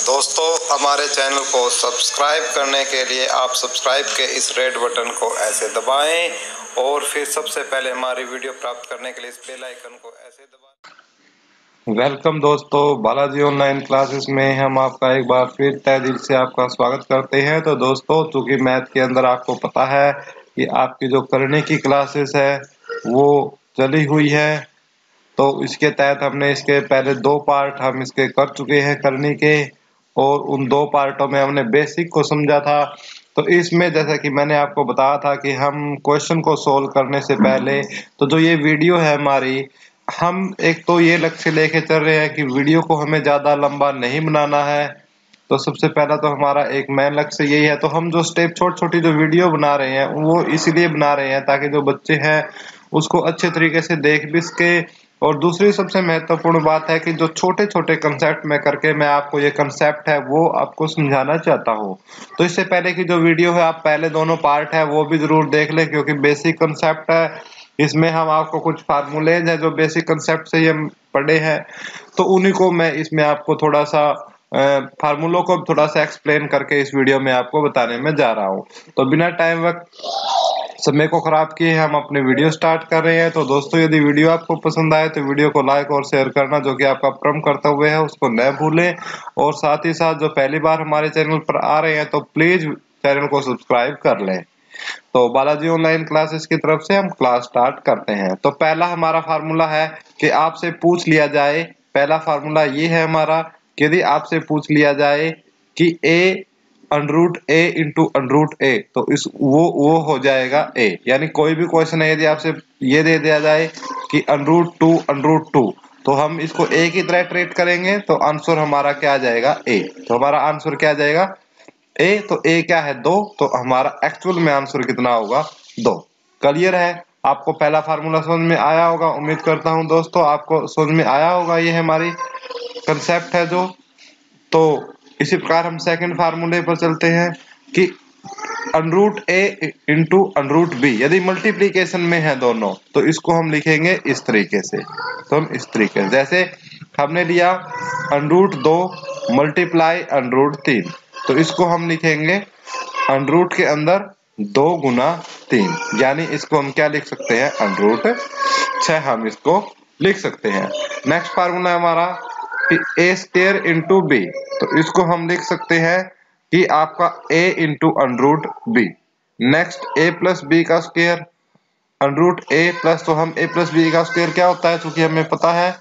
दोस्तों, हमारे चैनल को सब्सक्राइब करने के लिए आप सब्सक्राइब के इस रेड बटन को ऐसे दबाएं और फिर सबसे पहले हमारी वीडियो प्राप्त करने के लिए इस बेल आइकन को ऐसे दबाएं। वेलकम दोस्तों, बालाजी ऑनलाइन क्लासेस में हम आपका एक बार फिर तहे दिल से आपका स्वागत करते हैं। तो दोस्तों, चूंकि मैथ के अंदर आपको पता है कि आपकी जो करने की क्लासेस है वो चली हुई है, तो इसके तहत हमने इसके पहले दो पार्ट हम इसके कर चुके हैं करने के, और उन दो पार्टों में हमने बेसिक को समझा था। तो इसमें जैसा कि मैंने आपको बताया था कि हम क्वेश्चन को सोल्व करने से पहले तो जो ये वीडियो है हमारी, हम एक तो ये लक्ष्य लेके चल रहे हैं कि वीडियो को हमें ज्यादा लंबा नहीं बनाना है। तो सबसे पहला तो हमारा एक मेन लक्ष्य यही है। तो हम जो स्टेप छोटी छोटी जो वीडियो बना रहे हैं वो इसलिए बना रहे हैं ताकि जो बच्चे हैं उसको अच्छे तरीके से देख भी सके। और दूसरी सबसे महत्वपूर्ण बात है कि जो छोटे छोटे कंसेप्ट में करके मैं आपको ये कंसेप्ट है वो आपको समझाना चाहता हूँ। तो इससे पहले की जो वीडियो है आप पहले दोनों पार्ट है वो भी जरूर देख लें, क्योंकि बेसिक कंसेप्ट है। इसमें हम आपको कुछ फार्मूलेज है जो बेसिक कंसेप्ट से ये पढ़े हैं, तो उन्हीं को मैं इसमें आपको थोड़ा सा फार्मूलों को थोड़ा सा एक्सप्लेन करके इस वीडियो में आपको बताने में जा रहा हूँ। तो बिना टाइम वक्त समय को खराब किए हम अपने वीडियो स्टार्ट कर रहे हैं। तो दोस्तों, यदि वीडियो आपको पसंद आए तो वीडियो को लाइक और शेयर करना जो कि आपका परम कर्तव्य है उसको न भूलें। और साथ ही साथ जो पहली बार हमारे चैनल पर आ रहे हैं तो प्लीज चैनल को सब्सक्राइब कर लें। तो बालाजी ऑनलाइन क्लासेस की तरफ से हम क्लास स्टार्ट करते हैं। तो पहला हमारा फार्मूला है कि आपसे पूछ लिया जाए, पहला फार्मूला ये है हमारा, यदि आपसे पूछ लिया जाए कि a under root a into under root a, तो इस वो हो जाएगा a। यानी कोई भी क्वेश्चन है, यदि आपसे ये दे दिया जाए कि अंडरूट टू, तो हम इसको a की तरह ट्रीट करेंगे तो आंसर हमारा क्या आ जाएगा a। तो हमारा आंसर क्या आ जाएगा a। तो a क्या है 2, तो हमारा एक्चुअल में आंसर कितना होगा 2। क्लियर है? आपको पहला फार्मूला समझ में आया होगा, उम्मीद करता हूं दोस्तों आपको समझ में आया होगा। ये हमारी कंसेप्ट है जो। तो इसी प्रकार हम सेकंड फार्मूले पर चलते हैं कि under root a into under root b, यदि मल्टीप्लीकेशन में है दोनों तो इसको हम लिखेंगे इस तरीके से। तो हम इस तरीके से, जैसे हमने लिया अंडरूट 2 मल्टीप्लाई अंडरूट 3, तो इसको हम लिखेंगे अंडरूट के अंदर 2 गुना 3, यानी इसको हम क्या लिख सकते हैं अंडरूट 6 हम इसको लिख सकते हैं। नेक्स्ट फार्मूला हमारा ए स्क्वायर इंटू बी, तो इसको हम लिख सकते हैं कि आपका a into under root B. Next a plus B का स्क्वायर अंडरूट a प्लस, तो हम a प्लस बी का स्क्वायर क्या होता है, क्योंकि हमें पता है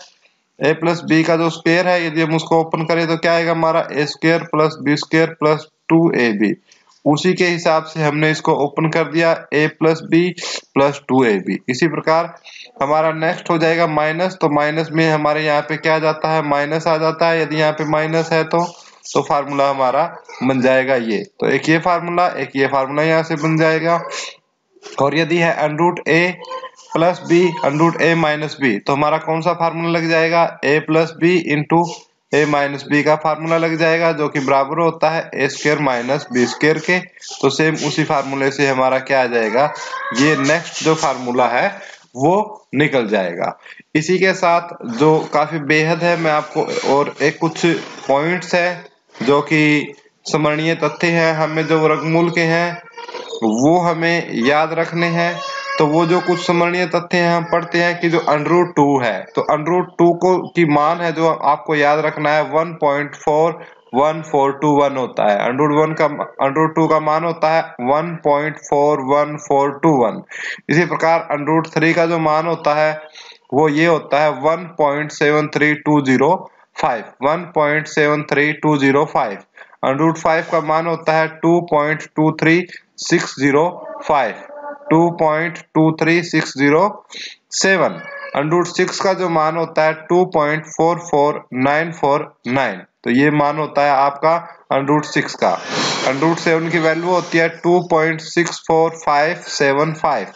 a प्लस बी का जो स्क्वायर है, यदि हम उसको ओपन करें तो क्या आएगा हमारा a square plus B square plus 2ab। उसी के हिसाब से हमने इसको ओपन कर दिया a plus B plus 2ab। इसी प्रकार हमारा नेक्स्ट हो जाएगा माइनस, तो माइनस में हमारे यहाँ पे क्या आ जाता है माइनस आ जाता है। यदि यहाँ पे माइनस है तो फार्मूला हमारा बन जाएगा ये। तो एक ये फार्मूला यहाँ से बन जाएगा। और यदि है under root a plus B under root a minus B, तो हमारा कौन सा फार्मूला लग जाएगा a plus B into a minus B का फार्मूला लग जाएगा, जो कि बराबर होता है a square minus B square के। तो सेम उसी फार्मूले से हमारा क्या आ जाएगा, ये नेक्स्ट जो फार्मूला है वो निकल जाएगा। इसी के साथ जो काफी बेहद है, मैं आपको और एक कुछ पॉइंट्स है जो कि स्मरणीय तथ्य हैं, हमें जो वर्गमूल के हैं वो हमें याद रखने हैं। तो वो जो कुछ स्मरणीय तथ्य हैं हम पढ़ते हैं कि जो अंडरूट 2 है, तो अंडरूट 2 को की मान है जो आपको याद रखना है 1.41421 होता है। अंडरूट 2 का मान होता है 1.41421। इसी प्रकार अंडरूट 3 का जो मान होता है वो ये होता है 1.73205। अंडरूट 5 का मान होता है 2.23607। अंडरूट 6 का जो मान होता है 2.44949, तो ये मान होता है आपका अंडरूट 6 का। अंडरूट 7 की वैल्यू होती है 2.64575,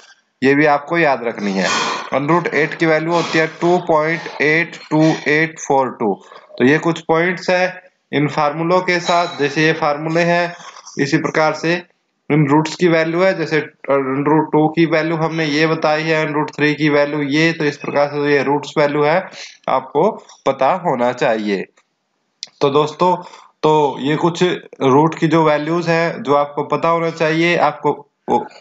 ये भी आपको याद रखनी है। अंडरूट 8 की वैल्यू होती है 2.82842। तो ये कुछ पॉइंट्स है इन फार्मूलों के साथ, जैसे ये फार्मूले हैं इसी प्रकार से इन रूट्स की वैल्यू है। जैसे अंडरूट 2 की वैल्यू हमने ये बताई है, अंडरूट 3 की वैल्यू ये, तो इस प्रकार से ये रूट्स वैल्यू है आपको पता होना चाहिए। तो दोस्तों, तो ये कुछ रूट की जो वैल्यूज है जो आपको पता होना चाहिए, आपको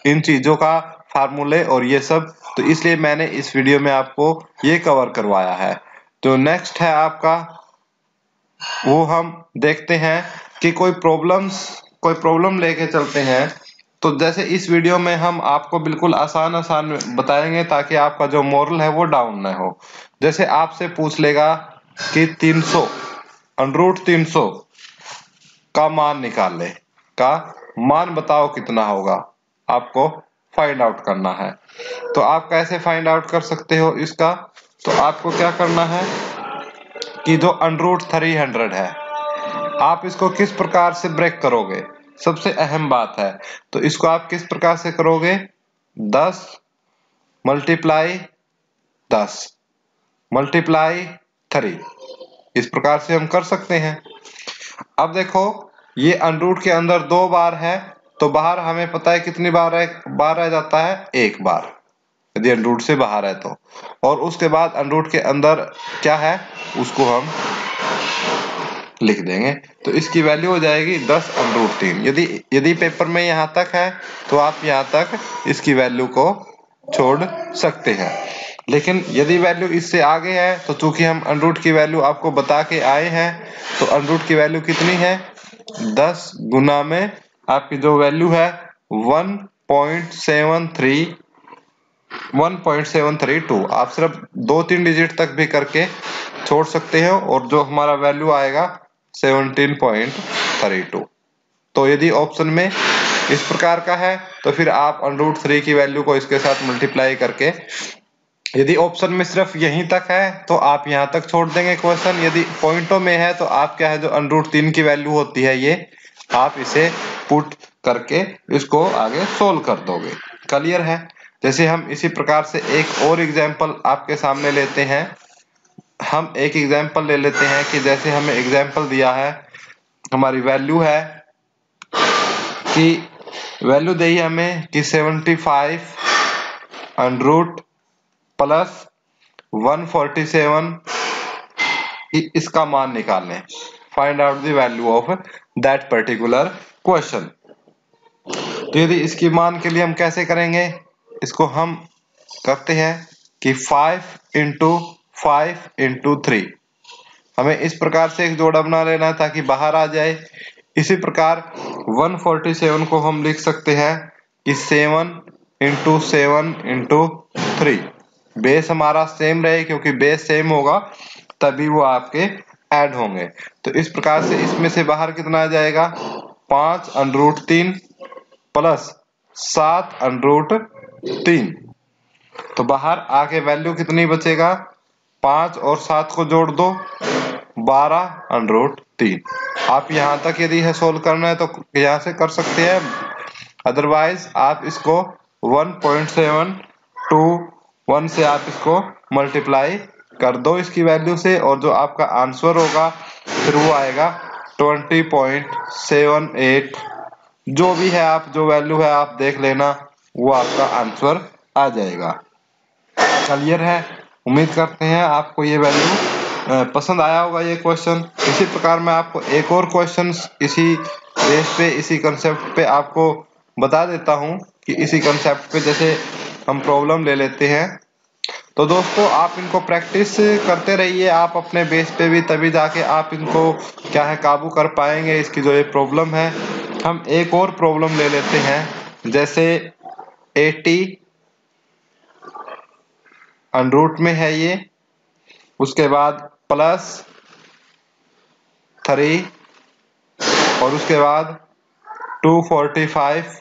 इन चीजों का फार्मूले और ये सब, तो इसलिए मैंने इस वीडियो में आपको ये कवर करवाया है। तो नेक्स्ट है आपका, वो हम देखते हैं कि कोई प्रॉब्लम लेके चलते हैं। तो जैसे इस वीडियो में हम आपको बिल्कुल आसान बताएंगे ताकि आपका जो मोरल है वो डाउन ना हो। जैसे आपसे पूछ लेगा कि 300 अंडर 300 का मान निकाल का मान बताओ कितना होगा, आपको फाइंड आउट करना है। तो आप कैसे फाइंड आउट कर सकते हो इसका? तो आपको क्या करना है कि जो अंडर 300 है, आप इसको किस प्रकार से ब्रेक करोगे, सबसे अहम बात है। तो इसको आप किस प्रकार से करोगे, 10 मल्टीप्लाई 10 मल्टीप्लाई 3, इस प्रकार से हम कर सकते हैं। अब देखो ये अंडर के अंदर 2 बार है, तो बाहर हमें पता है कितनी बार रह जाता है, 1 बार, यदि अंडर से बाहर है तो। और उसके बाद अंडर के अंदर क्या है उसको हम लिख देंगे, तो इसकी वैल्यू हो जाएगी 10 अंडर 3। यदि पेपर में यहाँ तक है तो आप यहाँ तक इसकी वैल्यू को छोड़ सकते हैं। लेकिन यदि वैल्यू इससे आगे है तो चूंकि हम अंडर की वैल्यू आपको बता के आए हैं, तो अंडर की वैल्यू कितनी है, 10 गुना में आपकी जो वैल्यू है 1.732। आप सिर्फ 2-3 डिजिट तक भी करके छोड़ सकते हो और जो हमारा वैल्यू आएगा 17.32। तो यदि ऑप्शन में इस प्रकार का है तो फिर आप अंडर 3 की वैल्यू को इसके साथ मल्टीप्लाई करके, यदि ऑप्शन में सिर्फ यहीं तक है तो आप यहां तक छोड़ देंगे क्वेश्चन। यदि पॉइंटों में है तो आप क्या है, जो अंडर 3 की वैल्यू होती है ये आप इसे पुट करके इसको आगे सोल्व कर दोगे। क्लियर है? जैसे हम इसी प्रकार से एक और एग्जांपल आपके सामने लेते हैं। हम एक एग्जांपल ले लेते हैं कि जैसे हमें एग्जांपल दिया है, हमारी वैल्यू है कि वैल्यू दी है हमें कि 75 अंडर प्लस 147, इसका मान निकालने, find out the value of that particular question. तो यदि इसकी मान के लिए हम कैसे करेंगे, इसको हम करते हैं कि 5 इंटू 5 इंटू 3, हमें इस प्रकार से एक जोड़ा बना लेना ताकि बाहर आ जाए। इसी प्रकार 147 को हम लिख सकते हैं कि 7 इंटू 7 इंटू 3, बेस हमारा सेम रहे, क्योंकि बेस सेम होगा तभी वो आपके ऐड होंगे। तो इस प्रकार से इसमें से बाहर कितना आ जाएगा, 5 अंडर 3 प्लस 7 अंडर 3। तो बाहर आके वैल्यू कितनी बचेगा, 5 और 7 को जोड़ दो, 12 अंडर 3। आप यहाँ तक यदि है सोल्व करना है तो यहाँ से कर सकते हैं, अदरवाइज आप इसको 1.721 से आप इसको मल्टीप्लाई कर दो इसकी वैल्यू से, और जो आपका आंसर होगा फिर वो आएगा 20.78। जो भी है आप जो वैल्यू है आप देख लेना, वो आपका आंसर आ जाएगा। क्लियर है? उम्मीद करते हैं आपको ये वैल्यू पसंद आया होगा ये क्वेश्चन। इसी प्रकार मैं आपको एक और क्वेश्चन इसी बेस पे, इसी कंसेप्ट पे आपको बता देता हूं कि इसी कंसेप्ट पे जैसे हम प्रॉब्लम ले लेते हैं। तो दोस्तों आप इनको प्रैक्टिस करते रहिए आप अपने बेस पे भी, तभी जाके आप इनको क्या है काबू कर पाएंगे। इसकी जो ये प्रॉब्लम है, हम एक और प्रॉब्लम ले लेते हैं। जैसे 80 अंडर में है ये, उसके बाद प्लस 3 और उसके बाद 245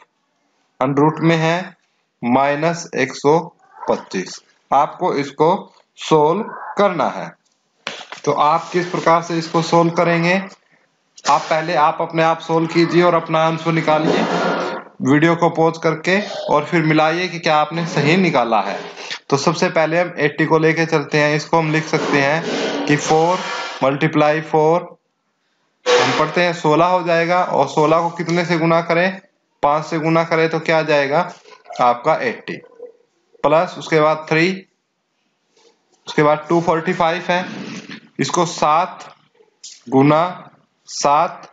अंडर में है माइनस 125। आपको इसको सोल्व करना है। तो आप किस प्रकार से इसको सोल्व करेंगे, आप पहले अपने आप सोल्व कीजिए और अपना आंसर निकालिए वीडियो को पॉज करके, और फिर मिलाइए कि क्या आपने सही निकाला है। तो सबसे पहले हम 80 को लेके चलते हैं। इसको हम लिख सकते हैं कि 4 मल्टीप्लाई 4, हम पढ़ते हैं 16 हो जाएगा, और 16 को कितने से गुना करें, 5 से गुना करें तो क्या जाएगा आपका 80, प्लस उसके बाद 3, उसके बाद 245 है, इसको 7 गुना 7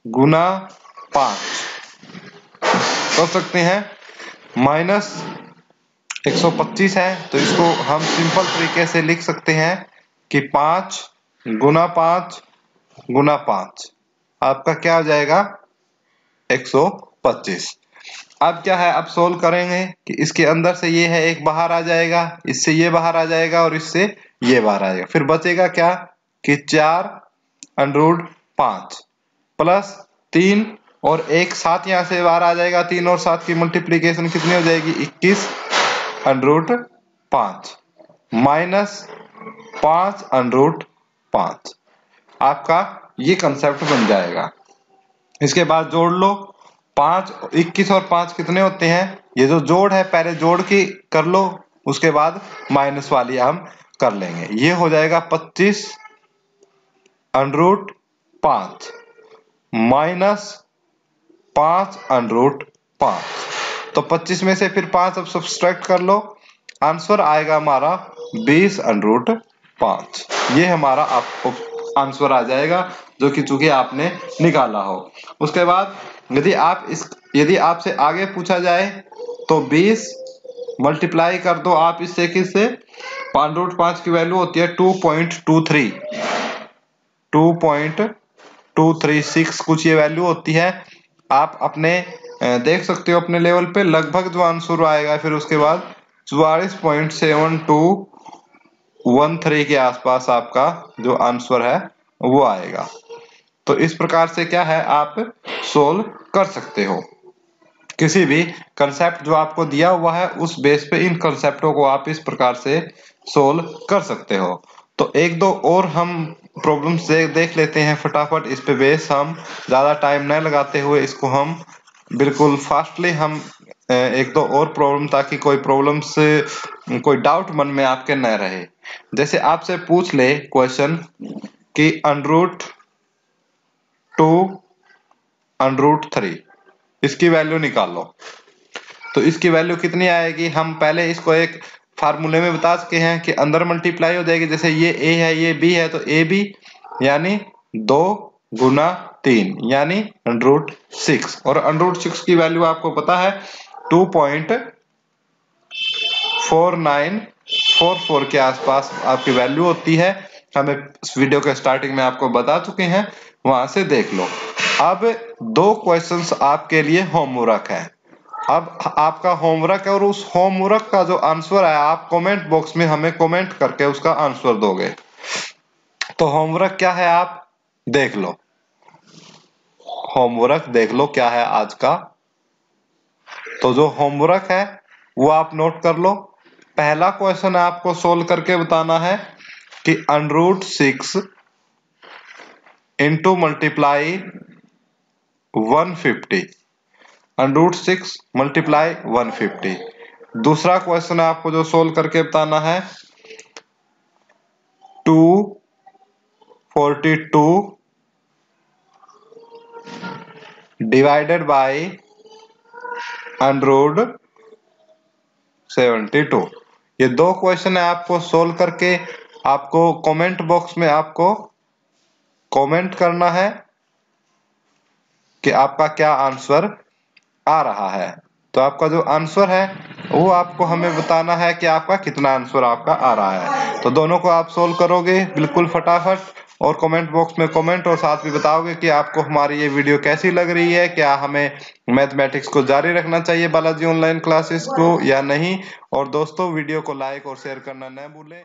गुना 5 कर सकते हैं। माइनस 125 है तो इसको हम सिंपल तरीके से लिख सकते हैं कि 5 गुना 5 गुना 5 आपका क्या हो जाएगा 125। अब क्या है, अब सोल्व करेंगे कि इसके अंदर से ये है एक बाहर आ जाएगा, इससे ये बाहर आ जाएगा और इससे ये बाहर आएगा। फिर बचेगा क्या कि 4√5 प्लस 3 और 1 7 यहाँ से बाहर आ जाएगा। 3 और 7 की मल्टीप्लीकेशन कितनी हो जाएगी 21√5 माइनस 5√5। आपका ये कंसेप्ट बन जाएगा। इसके बाद जोड़ लो 5 21 और 5 कितने होते हैं, ये जो जोड़ है पहले जोड़ की कर लो, उसके बाद माइनस वाली हम कर लेंगे। ये हो जाएगा 25√5 माइनस 5√5। तो 25 में से फिर 5 अब सब्सट्रैक्ट कर लो, आंसर आएगा हमारा 20√5। ये हमारा आपको आंसर आ जाएगा जो कि चूंकि आपने निकाला हो। उसके बाद यदि आपसे आगे पूछा जाए तो 20 मल्टीप्लाई कर दो आप इससे किससे, 5√5 की वैल्यू होती है 2.36 कुछ ये वैल्यू होती है। आप अपने देख सकते हो अपने लेवल पे लगभग जो आंसर आएगा। फिर उसके बाद 44.7213 के आसपास आपका जो आंसर है वो आएगा। तो इस प्रकार से क्या है आप सोल्व कर सकते हो। किसी भी कंसेप्ट जो आपको दिया हुआ है उस बेस पे इन कंसेप्टों को आप इस प्रकार से सोल्व कर सकते हो। तो एक दो और हम प्रॉब्लम्स देख लेते हैं फटाफट। इस पे बेस हम ज्यादा टाइम न लगाते हुए इसको हम बिल्कुल फास्टली हम एक दो और प्रॉब्लम, ताकि कोई प्रॉब्लम्स कोई डाउट मन में आपके न रहे। जैसे आपसे पूछ ले क्वेश्चन कि √2 √3 इसकी वैल्यू निकालो, तो इसकी वैल्यू कितनी आएगी। हम पहले इसको एक फार्मूले में बता चुके हैं कि अंदर मल्टीप्लाई हो जाएगी। जैसे ये a है ये b है तो ab यानी 2 गुना 3 यानी √6 और √6 की वैल्यू आपको पता है 2.4944 के आसपास आपकी वैल्यू होती है। हमें इस वीडियो के स्टार्टिंग में आपको बता चुके हैं, वहां से देख लो। अब दो क्वेश्चंस आपके लिए होमवर्क है। अब आपका होमवर्क है और उस होमवर्क का जो आंसर है आप कमेंट बॉक्स में हमें कमेंट करके उसका आंसर दोगे। तो होमवर्क क्या है आप देख लो, होमवर्क देख लो क्या है आज का। तो जो होमवर्क है वो आप नोट कर लो। पहला क्वेश्चन आपको सोल्व करके बताना है कि √6 इंटू मल्टीप्लाई 150, √6 मल्टीप्लाई 150। दूसरा क्वेश्चन आपको जो सोल्व करके बताना है 242 डिवाइडेड बाय √72। ये दो क्वेश्चन है आपको सोल्व करके आपको कमेंट बॉक्स में आपको कमेंट करना है कि आपका क्या आंसर आ रहा है। तो आपका जो आंसर है वो आपको हमें बताना है कि आपका कितना आंसर आपका आ रहा है। तो दोनों को आप सोल्व करोगे बिल्कुल फटाफट और कमेंट बॉक्स में कमेंट और साथ भी बताओगे कि आपको हमारी ये वीडियो कैसी लग रही है, क्या हमें मैथमेटिक्स को जारी रखना चाहिए बालाजी ऑनलाइन क्लासेस को या नहीं। और दोस्तों वीडियो को लाइक और शेयर करना न भूलें।